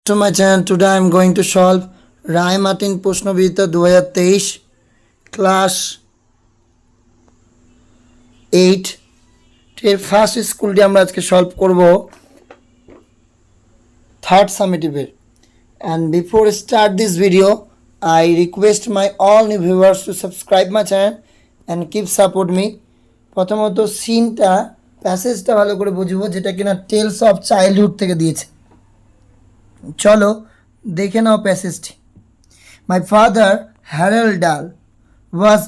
to my channel. Today I am going to solve Ray Martin প্রশ্নবিদ্যা 2023 class 8 এর first স্কুলটি আমরা আজকে সলভ করব থার্ড সামেটিভের। and before I start this video I request my all new viewers to subscribe my channel and keep support me। প্রথমত সিনটা প্যাসেজটা ভালো করে বুঝবো, যেটা কিনা টেলস অফ চাইল্ডহুড থেকে দিয়েছে। চলো দেখে নাও প্যাসেজটি। My father Harold Dahl was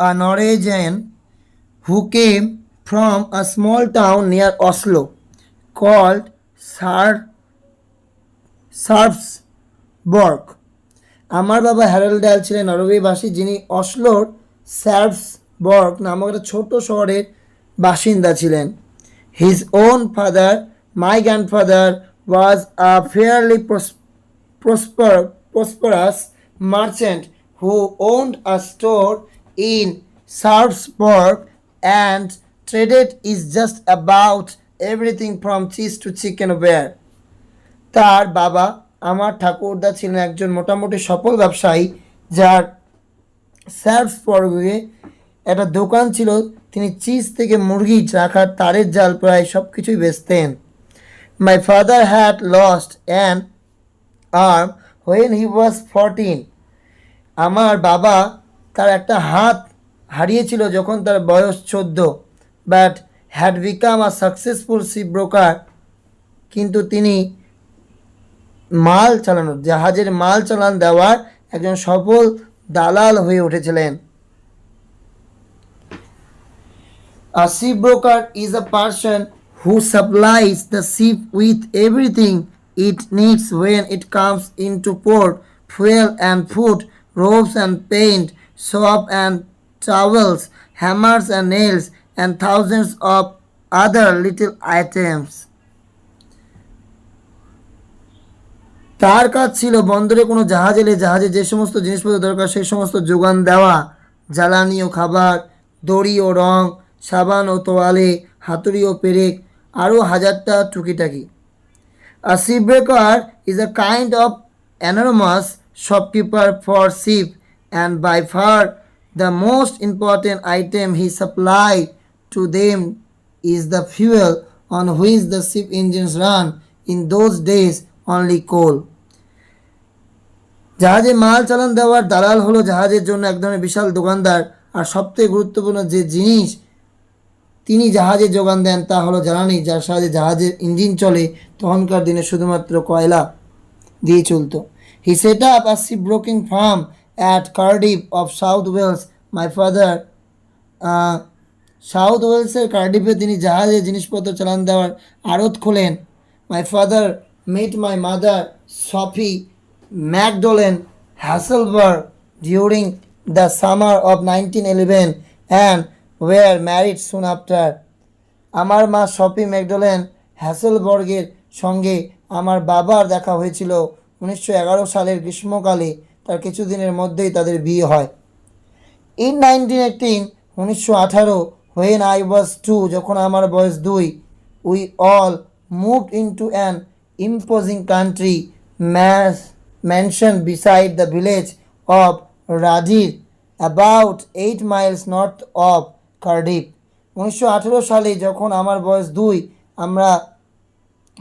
a Norwegian who came from a small town near Oslo called Sarpsborg। আমার বাবা হ্যারল্ড ডাল ছিলেন নরওয়েবাসী, যিনি অসলোর সার্পসবর্গ নামক একটা ছোট শহরের বাসিন্দা ছিলেন। His own father, my grandfather, was a fairly prosperous merchant who owned a store in Sarpsborg and traded is just about everything from cheese to chicken ware। তার বাবা আমার ঠাকুরদা ছিলেন একজন মোটামুটি সফল ব্যবসায়ী, যার সার্পসবর্গে একটা দোকান ছিল। তিনি চিজ থেকে মুরগি রাখার তারের জাল প্রায় সব কিছুই বেচতেন। My father had lost an arm when he was 14। আমার বাবা তার একটা হাত হারিয়েছিল যখন তার বয়স 14। but had become a successful ship broker। কিন্তু তিনি জাহাজের মাল চালান দেওয়ার একজন সফল দালাল হয়ে উঠেছিলেন। A shipbroker is a person who supplies the ship with everything it needs when it comes into port: fuel and food, ropes and paint, soap and towels, hammers and nails, and thousands of other little items। তার কাজ ছিল বন্দরে কোনো জাহাজ এলে জাহাজে যে সমস্ত জিনিসপত্র দরকার সেই সমস্ত যোগান দেওয়া: জ্বালানি ও খাবার, দড়ি ও রং, সাবান ও তোয়ালে, হাতুড়ি ও পেরেক, আরও হাজারটা টুকিটাকি। A shipbreaker is a kind of enormous shopkeeper for ship, and by far the most important item he supplied to them is the fuel on which the ship engines run, in those days only coal। জাহাজে মাল চালান দেওয়ার দালাল হলো জাহাজের জন্য এক ধরনের বিশাল দোকানদার, আর সবথেকে গুরুত্বপূর্ণ যে জিনিস তিনি জাহাজে যোগান দেন তা হলো জ্বালানি, যার সাহায্যে জাহাজের ইঞ্জিন চলে। তখনকার দিনে শুধুমাত্র কয়লা দিয়ে চলত। He set up a shipbroking farm at Cardiff of South Wales। My father south ওয়েলসের কার্ডিফে তিনি জাহাজে জিনিসপত্র চালান দেওয়ার আড়ত খোলেন। My father met my mother Sophie Magdalene Hasselberg during the summer of 1911 and were married soon after। আমার মা সফি ম্যাকডোলেন হ্যাসেলবর্গের সঙ্গে আমার বাবার দেখা হয়েছিল 1911 সালের গ্রীষ্মকালে, তার কিছুদিনের মধ্যেই তাদের বিয়ে হয়। In 1918 when I was 2, যখন আমার বয়স 2, we all moved into an imposing country mansion beside the village of Radir, about 8 miles north of Cardiff। 1918 সালে যখন আমার বয়স 2, আমরা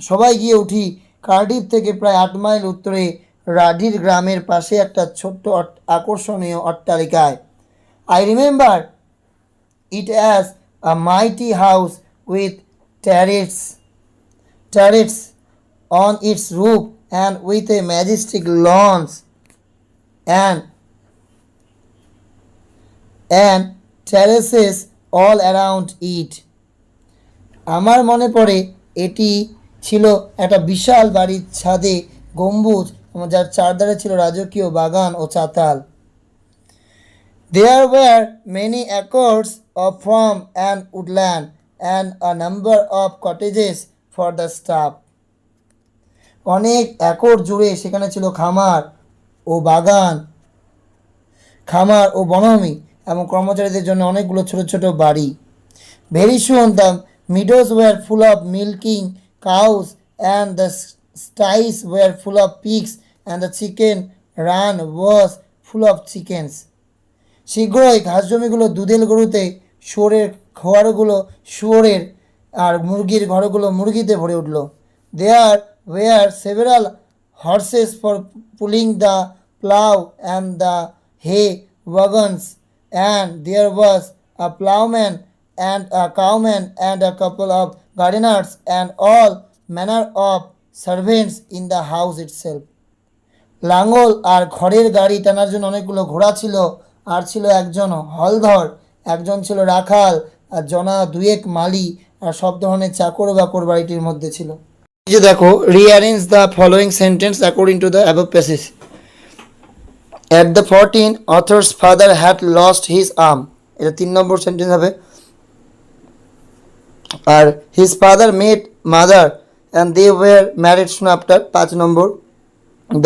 সবাই গিয়ে উঠি কার্ডিফ থেকে প্রায় 8 মাইল উত্তরে রাডির গ্রামের পাশে একটা ছোট্ট আকর্ষণীয় অট্টালিকায়। I remember it as a mighty house with turrets on its roof and with a majestic lawns and terraces all around it। আমার মনে পড়ে এটি ছিল একটা বিশাল বাড়ির ছাদে গম্বুজ, যার চারধারে ছিল রাজকীয় বাগান ও চাতাল। There were many acres of farm and woodland and a number of cottages for the staff। অনেক একর জুড়ে সেখানে ছিল খামার ও বনভূমি এবং কর্মচারীদের জন্য অনেকগুলো ছোট ছোট বাড়ি। Very soon the meadows were full of milking cows and the sties were full of pigs and the chicken run was full of chickens. শীঘ্রই ঘাস জমিগুলো দুধেল গরুতে, শুয়োরের ঘরগুলো শুয়োরের আর মুরগির ঘরগুলো মুরগিতে ভরে উঠল. There were several horses for pulling the plough and the hay wagons, and there was a ploughman and a cowman and a couple of gardeners and all manner of servants in the house itself. লাঙ্গল আর খড়ের গাড়ি টানার জন্য অনেকগুলো ঘোড়া ছিল, আর ছিল একজন হলধর, একজন ছিল রাখাল, আর জনা দুয়েক মালি আর সব ধরনের চাকর বাকর বাড়িটির মধ্যে ছিল. এই যে দেখো, rearrange the following sentence according to the above passage. At the 14, author's father had lost his arm. এটা 3 নম্বর সেন্টেন্স হবে. আর his father met mother and they were married soon after. 5 number.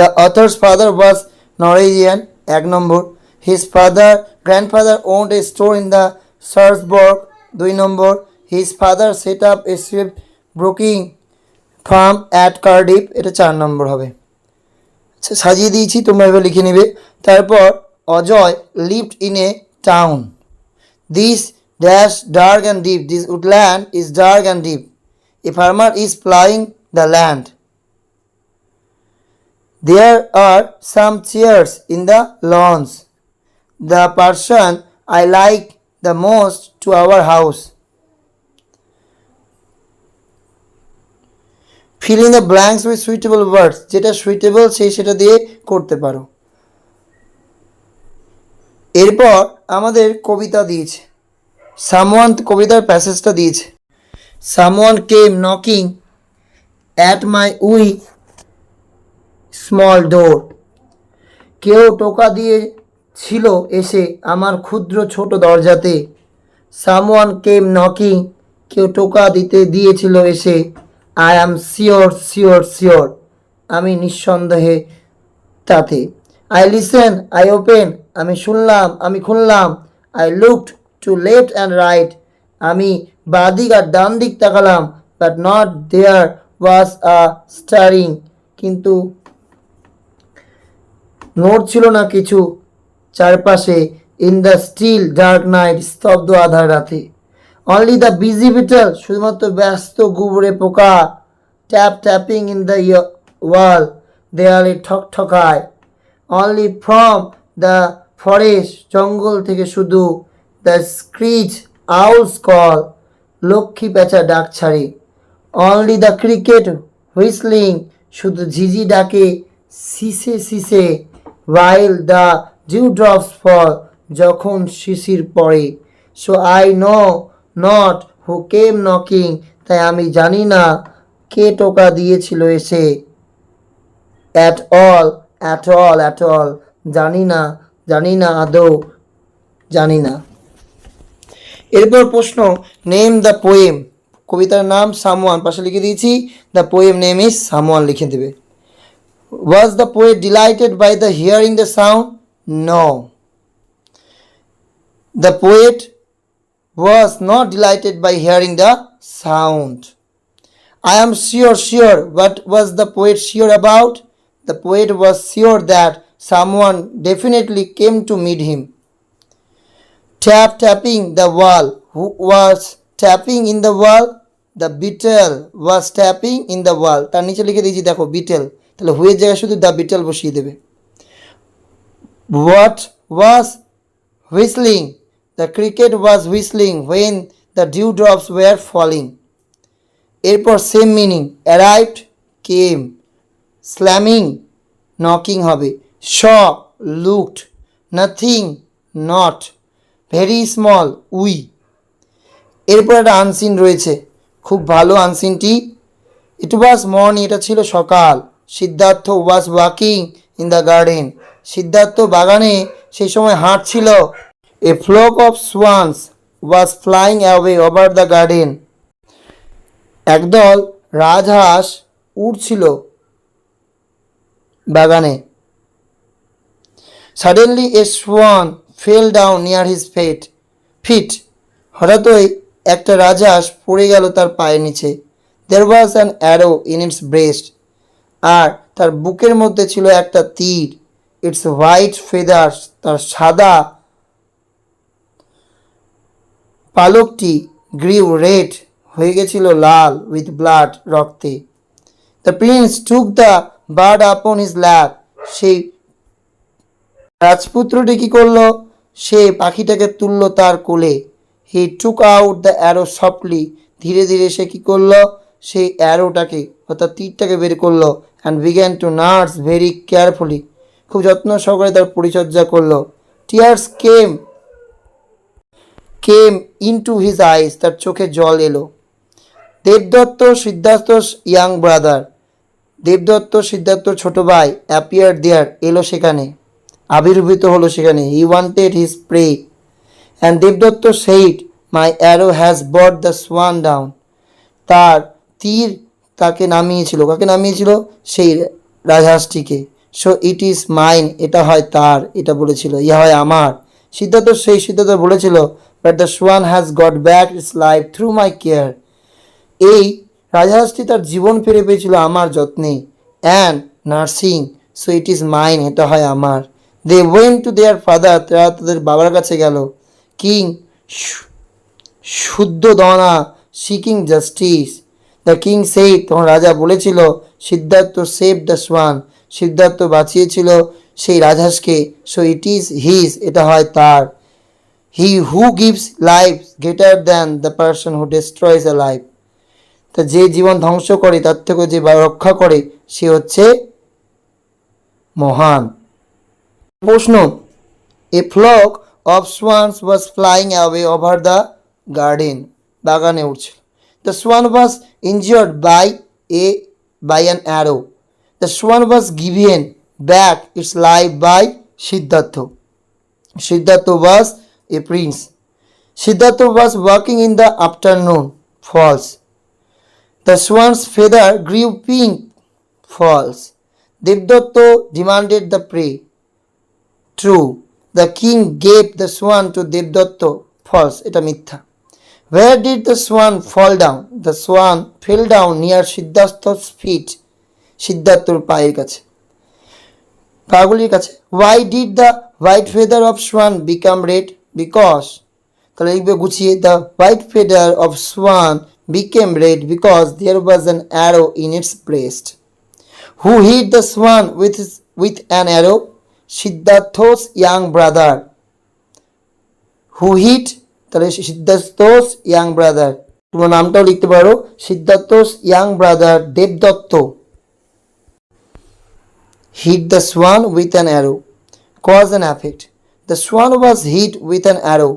The author's father was Norwegian. 1 number. His grandfather owned a store in the Salzburg. 2 number. His father set up a sheep broking farm at Cardiff. এটা 4 নম্বর হবে. আচ্ছা, সাজিয়ে দিয়েছি, তোমরা এভাবে লিখে নেবে. তারপর Ajay lived in a town. This dash dark and deep. This woodland is dark and deep. A farmer is plowing the land. There are some chairs in the lawns. The person I like the most to our house. Fill in the blanks with suitable words. যেটা suitable সেটা দিয়ে করতে পারো. এরপর আমাদের কবিতা দিয়েছে. Someone কবিতার প্যাসেজটা দিয়েছে. Someone came knocking at my wee small door. কেউ টোকা দিয়েছিল এসে আমার ক্ষুদ্র ছোট দরজাতে. Someone came knocking. কেউ টোকা দিয়েছিল এসে. I am sure. আমি নিঃসন্দেহে তাতে. I listen, I open. আমি শুনলাম, আমি খুললাম. I looked to left and right. আমি বাদিক আর ডান দিক তাকালাম. But not there was a stirring. কিন্তু নড়ছিল না কিছু চারপাশে. In the still dark night. স্তব্ধ আধার রাতে. Only the busy beetle. শুধুমাত্র ব্যস্ত গুবরে পোকা. Tapping in the wall. দেয়ালে ঠকঠকায়. Only from the forest. জঙ্গল থেকে শুধু. The screech owl's call. Lakshmi পেঁচা ডাক ছাড়ে. Only the cricket whistling. শুধু ঝিঝি ডাকে সিসে. While the dewdrops fall. যখন শিশির পড়ে. So I know not who came knocking. তাই আমি জানি না কে টোকা দিয়েছিল এসে. At all. জানি না আদৌ জানি না. এরপর প্রশ্ন, নেম দ্য পোয়েম. কবিতার নাম সামওয়ান পাশে লিখে দিয়েছি. The poem name is someone লিখে দেবে. Was the poet delighted by the hearing the sound? No. The poet was not delighted by hearing the sound. I am sure. What was the poet sure about? The poet was sure that someone definitely came to meet him. Tapping the wall. Who was tapping in the wall? The beetle was tapping in the wall. তার নিচে লিখে দিয়েছি দেখো beetle. তাহলে হুয়ের জায়গায় শুধু the beetle বসিয়ে দেবে. What was whistling? The cricket was whistling when the dewdrops were falling. এরপর same meaning. arrived came. slamming knocking হবে. saw looked. nothing not. very small we. এরপর একটা আনসিন রয়েছে, খুব ভালো আনসিনটি. it was morning. এটা ছিল সকাল. Siddharth was walking in the garden. Siddharth বাগানে সেই সময় হাঁটছিল. a flock of swans was flying away over the garden. একদল রাজহাঁস উড়ছিল বাগানে. suddenly a swan fell down near his feet. হঠাৎই একটা রাজহাঁস পড়ে গেল তার পায়ের নিচে. there was an arrow in its breast. আর তার বুকের মধ্যে ছিল একটা তীর। ইটস হোয়াইট ফেদার্স, তার সাদা পালকটি গ্রিউ রেড, হয়ে গেছিল লাল, উইথ ব্লাড, রক্তে। The prince took the bird upon his lap, সেই রাজপুত্রটি কি করলো, সে পাখিটাকে তুললো তার কোলে। He took out the arrow softly, ধীরে ধীরে সে কি করলো, সেই অ্যারোটাকে অর্থাৎ তীরটাকে বের করলো। And began to nurse very carefully, খুব যত্ন সহকারে তার পরিচর্যা করলো। Tears came into his eyes, তার চোখে জল এলো। দেবদত্ত সিদ্ধার্থস ইয়াং ব্রাদার, দেবদত্ত সিদ্ধার্থর ছোট ভাই, অ্যাপিয়ার দেয়ার, এলো সেখানে, আবির্ভূত হলো সেখানে। He wanted his prey and দেবদত্ত said my arrow has brought the swan down, তার তীর তাকে নামিয়েছিল, কাকে নামিয়েছিল, সেই রাজহাঁসটিকে। সো ইট ইজ মাইন, এটা হয় তার, এটা বলেছিল, ইহা হয় আমার। সিদ্ধার্থ বলেছিল, but the swan has got back its life through my care, এই রাজহাঁসটি তার জীবন ফিরে পেয়েছিল আমার যত্নে। And nursing, so it is mine, এটা হয় আমার। They went to their father, তারা তাদের বাবার কাছে গেল। King Suddhodana, seeking justice. The king said, তখন রাজা বলেছিল, Siddhartha save the swan, Siddhartha বাঁচিয়েছিল সেই রাজহাঁসকে। সো ইট ইজ হিজ, এটা হয় তার। He who gives life greater than the person who destroys a life, তা যে জীবন ধ্বংস করে তার থেকে যে রক্ষা করে সে হচ্ছে মহান। প্রশ্ন, a flock of swans was flying away over the garden, বাগানে উঠছিল। The swan was injured by an arrow, the swan was given back its life by Siddhartha, Siddhartha was a prince, Siddhartha was walking in the afternoon, falls. The swan's feather grew pink, false. Devdatta demanded the prey, true. The king gave the swan to Devdatta, false. এটা মিথ্যা। Where did the swan fall down? The swan fell down near Siddhartha's feet, সিদ্ধার্থর পায়ের কাছে, পাগুলির কাছে। Why did the white feather of swan become red? Because, তাহলে লিখবে গুছিয়ে, the white feather of swan became red because there was an arrow in its breast. Who hit the swan with an arrow? Siddhartha's young brother. Who hit? তাহলে সিদ্ধার্থ's young brother, তোমরা নামটাও লিখতে পারো, সিদ্ধার্থ's young brother Debdutta hit the swan with an arrow. Cause and effect. The swan was hit with an arrow,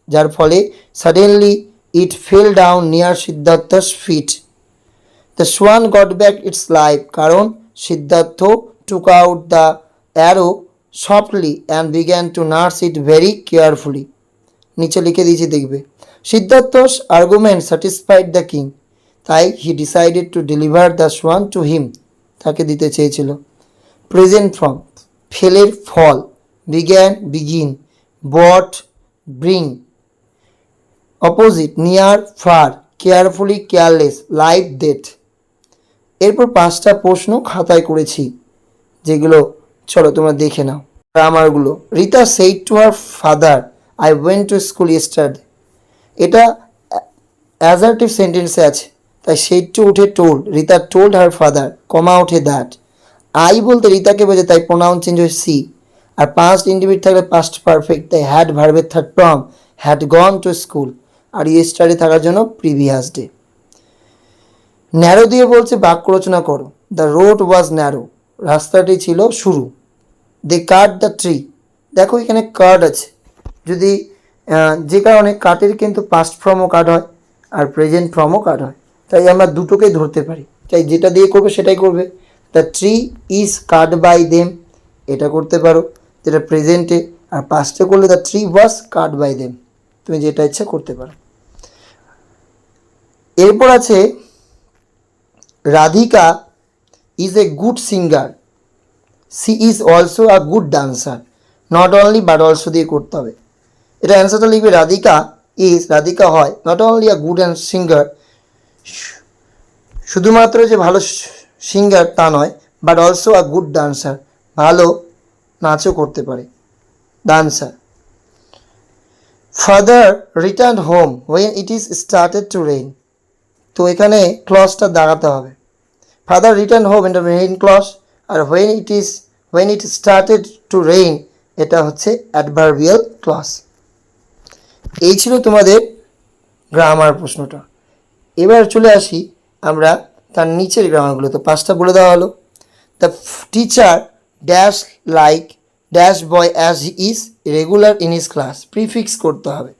যার ফলে suddenly it fell down near Siddhartha's feet. The swan got back its life, কারণ Siddhartha took out the arrow softly and began to nurse it very carefully. নিচে লিখে দিয়েছি দেখবে। Siddhartha's argument satisfied the king, তাই he decided to deliver the swan to him, তাকে দিতে চেয়েছিল। Present from, ফেলের fall, began begin, bought bring, opposite near far, carefully careless, life death. এরপর 5টা প্রশ্ন খাতায় করেছি, যেগুলো চলো তোমরা দেখে নাও। গ্রামারগুলো, Rita said to her father, I went to school yesterday, এটা অ্যাজার্টিভ সেন্টেন্সে আছে, তাই সেইড টু উঠে told, Rita told her father, comma উঠে দ্যাট। আই বলতে রিতাকে বোঝে, তাই প্রোনাউন চেঞ্জ হয়ে সি। আর পাস্ট ইন্ডিভিড থাকলে পাস্ট পারফেক্ট, তাই হ্যাড ভার্বের third form, had gone to school. আর ইয়েস্টারডে থাকার জন্য প্রিভিয়াস ডে। ন্যারো দিয়ে বলছে বাক্য রচনা করো। দ্য রোড ওয়াজ ন্যারো, রাস্তাটি ছিল সরু। দে কাট দ্য ট্রি, দেখো এখানে কাট আছে, যদি যে কারণে কাটের কিন্তু পাস্ট ফর্মও কাট হয় আর প্রেজেন্ট ফর্মও কাট হয়, তাই আমরা দুটোকেই ধরতে পারি, তাই যেটা দিয়ে করবে সেটাই করবে। The tree is cut by them, এটা করতে পারো, যেটা প্রেজেন্টে, আর পাস্টে করলে the tree was cut by them, তুমি যেটা ইচ্ছা করতে পারো। এরপর আছে Radhika is a good singer, she is also a good dancer, not only but also দিয়ে করতে হবে। এটা অ্যান্সারটা লিখবে রাধিকা ইজ, রাধিকা হয় not only a good and singer, শুধুমাত্র যে ভালো সিঙ্গার তা নয়, but also a good dancer, ভালো নাচও করতে পারে, dancer. Father return home when it is started to rain, তো এখানে ক্লজটা দাঁড়াতে হবে। ফাদার রিটার্ন হোম এটা মেইন ক্লজ, আর when it started to rain এটা হচ্ছে অ্যাডভার্বিয়াল ক্লজ। এই ছিল তোমাদের গ্রামার প্রশ্নটা। এবার চলে আসি আমরা তার নিচের গ্রামারগুলো। তো পাঁচটা বলে দেওয়া হলো। The teacher dash like dash boy as he is regular in his class, prefix করতে হবে।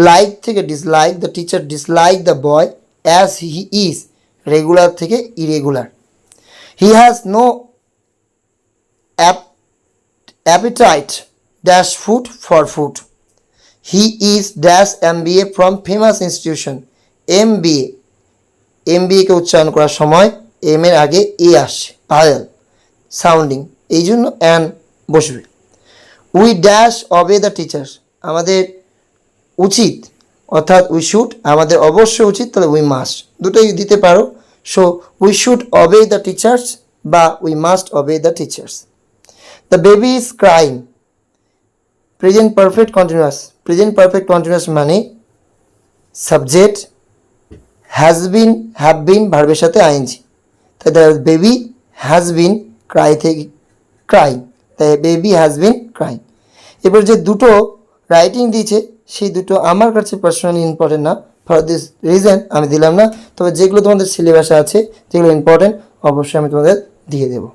লাইক থেকে dislike, the teacher dislike the boy as he is, regular থেকে irregular. He has no appetite dash food for food. He is dash MBA from famous institution, MBA কে উচ্চারণ করার সময় M এর আগে এ আসছে, ভায়াল সাউন্ডিং, এই জন্য অ্যান বসবে। উই ড্যাশ অবে দ্য টিচার্স, আমাদের উচিত, অর্থাৎ উই শুড আমাদের অবশ্যই উচিত, তাহলে উই মাস্ট, দুটোই দিতে পারো। So we should obey the teachers বা we must obey the teachers. The baby is crying, present perfect continuous, present perfect continuous মানে subject has been have been ভার্বের সাথে আইএনজি, তাই the baby has been cry থেকে crying, তাই baby has been crying. এবার যে দুটো writing দিয়েছে সেই দুটো আমার কাছে পার্সোনালি ইম্পর্টেন্ট না, ফর দিস রিজন আমি দিলাম না। তবে যেগুলো তোমাদের সিলেবাসে আছে, যেগুলো ইম্পর্টেন্ট, অবশ্যই আমি তোমাদের দিয়ে দেবো।